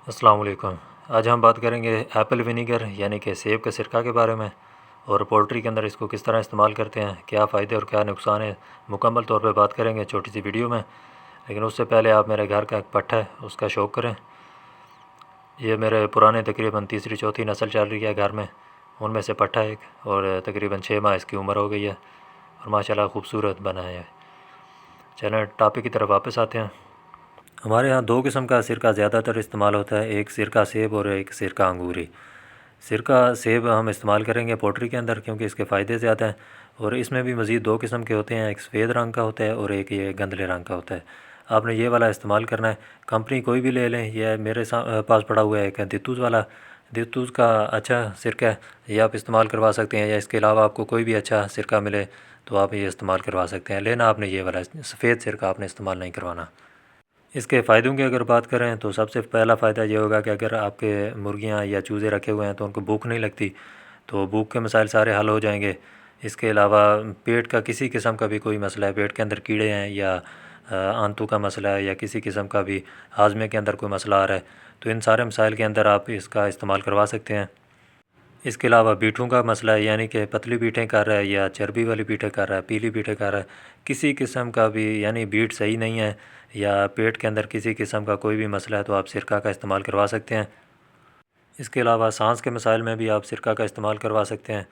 السلام علیکم۔ آج ہم بات کریں گے ایپل ونیگر یعنی کہ سیب کا سرکہ کے بارے میں، اور پولٹری کے اندر اس کو کس طرح استعمال کرتے ہیں، کیا فائدے اور کیا نقصان ہے، مکمل طور پہ بات کریں گے چھوٹی سی ویڈیو میں۔ لیکن اس سے پہلے آپ میرے گھر کا ایک پٹھا ہے اس کا شوق کریں۔ یہ میرے پرانے تقریباً تیسری چوتھی نسل چل رہی ہے گھر میں، ان میں سے پٹھا ایک، اور تقریباً 6 ماہ اس کی عمر ہو گئی ہے، اور ماشاءاللہ خوبصورت بنا ہے۔ چلیں ٹاپک کی طرف واپس آتے ہیں۔ ہمارے ہاں دو قسم کا سرکہ زیادہ تر استعمال ہوتا ہے، ایک سرکہ سیب اور ایک سرکہ انگوری۔ سرکہ سیب ہم استعمال کریں گے پولٹری کے اندر کیونکہ اس کے فائدے زیادہ ہیں، اور اس میں بھی مزید دو قسم کے ہوتے ہیں، ایک سفید رنگ کا ہوتا ہے اور ایک یہ گندلے رنگ کا ہوتا ہے۔ آپ نے یہ والا استعمال کرنا ہے، کمپنی کوئی بھی لے لیں۔ یہ میرے پاس پڑا ہوا ہے ایک دیتوز والا، دیتوز کا اچھا سرکہ ہے، یہ آپ استعمال کروا سکتے ہیں، یا اس کے علاوہ آپ کو کوئی بھی اچھا سرکہ ملے تو آپ یہ استعمال کروا سکتے ہیں۔ لینا آپ نے یہ والا سفید سرکہ آپ نے استعمال نہیں کروانا۔ اس کے فائدوں کی اگر بات کریں تو سب سے پہلا فائدہ یہ ہوگا کہ اگر آپ کے مرغیاں یا چوزے رکھے ہوئے ہیں تو ان کو بھوک نہیں لگتی، تو بھوک کے مسائل سارے حل ہو جائیں گے۔ اس کے علاوہ پیٹ کا کسی قسم کا بھی کوئی مسئلہ ہے، پیٹ کے اندر کیڑے ہیں یا آنتوں کا مسئلہ ہے یا کسی قسم کا بھی ہاضمے کے اندر کوئی مسئلہ آ رہا ہے، تو ان سارے مسائل کے اندر آپ اس کا استعمال کروا سکتے ہیں۔ اس کے علاوہ بیٹھوں کا مسئلہ ہے، یعنی کہ پتلی بیٹیں کر رہا ہے یا چربی والی بیٹیں کر رہا ہے، پیلی بیٹیں کر رہا ہے، کسی قسم کا بھی یعنی بیٹ صحیح نہیں ہے یا پیٹ کے اندر کسی قسم کا کوئی بھی مسئلہ ہے تو آپ سرکہ کا استعمال کروا سکتے ہیں۔ اس کے علاوہ سانس کے مسائل میں بھی آپ سرکہ کا استعمال کروا سکتے ہیں۔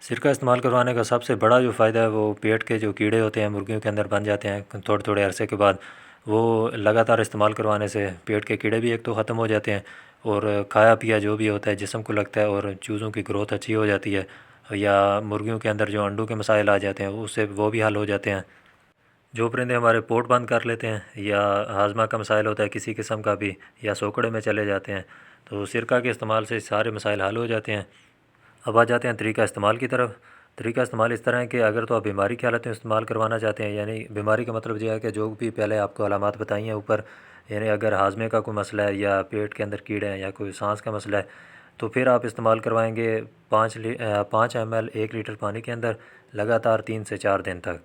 سرکہ استعمال کروانے کا سب سے بڑا جو فائدہ ہے وہ پیٹ کے جو کیڑے ہوتے ہیں مرغیوں کے اندر بن جاتے ہیں تھوڑے تھوڑے عرصے کے بعد، وہ لگاتار استعمال کروانے سے پیٹ کے کیڑے بھی ایک تو ختم ہو جاتے ہیں، اور کھایا پیا جو بھی ہوتا ہے جسم کو لگتا ہے، اور چوزوں کی گروتھ اچھی ہو جاتی ہے، یا مرغیوں کے اندر جو انڈوں کے مسائل آ جاتے ہیں اس سے وہ بھی حل ہو جاتے ہیں۔ جو پرندے ہمارے پوٹ بند کر لیتے ہیں یا ہاضمہ کا مسائل ہوتا ہے کسی قسم کا بھی، یا سوکڑے میں چلے جاتے ہیں، تو سرکہ کے استعمال سے سارے مسائل حل ہو جاتے ہیں۔ اب آ جاتے ہیں طریقہ استعمال کی طرف۔ طریقہ استعمال اس طرح ہے کہ اگر تو آپ بیماری کی حالت میں استعمال کروانا چاہتے ہیں، یعنی بیماری کا مطلب یہ ہے کہ جو بھی پہلے آپ کو علامات بتائی ہیں اوپر، یعنی اگر ہاضمے کا کوئی مسئلہ ہے یا پیٹ کے اندر کیڑے ہیں یا کوئی سانس کا مسئلہ ہے، تو پھر آپ استعمال کروائیں گے 5 ml 1 لیٹر پانی کے اندر لگاتار 3 سے 4 دن تک۔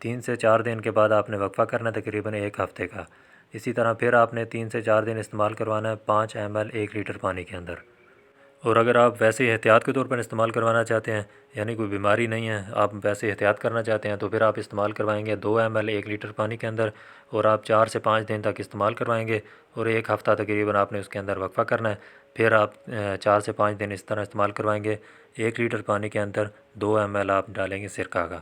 3 سے 4 دن کے بعد آپ نے وقفہ کرنا ہے تقریباً 1 ہفتے کا۔ اسی طرح پھر آپ نے 3 سے 4 دن استعمال کروانا ہے 5 ml 1 لیٹر پانی کے اندر۔ اور اگر آپ ویسے ہی احتیاط کے طور پر استعمال کروانا چاہتے ہیں، یعنی کوئی بیماری نہیں ہے، آپ ویسے احتیاط کرنا چاہتے ہیں، تو پھر آپ استعمال کروائیں گے 2 ml 1 لیٹر پانی کے اندر، اور آپ 4 سے 5 دن تک استعمال کروائیں گے، اور 1 ہفتہ تقریباً آپ نے اس کے اندر وقفہ کرنا ہے۔ پھر آپ 4 سے 5 دن اس طرح استعمال کروائیں گے، 1 لیٹر پانی کے اندر 2 ml آپ ڈالیں گے سرکہ کا۔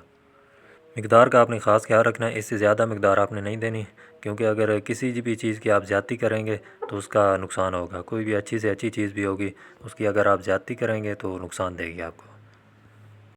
مقدار کا آپ نے خاص خیال رکھنا ہے، اس سے زیادہ مقدار آپ نے نہیں دینی، کیونکہ اگر کسی بھی چیز کی آپ زیادتی کریں گے تو اس کا نقصان ہوگا۔ کوئی بھی اچھی سے اچھی چیز بھی ہوگی، اس کی اگر آپ زیادتی کریں گے تو نقصان دے گی آپ کو۔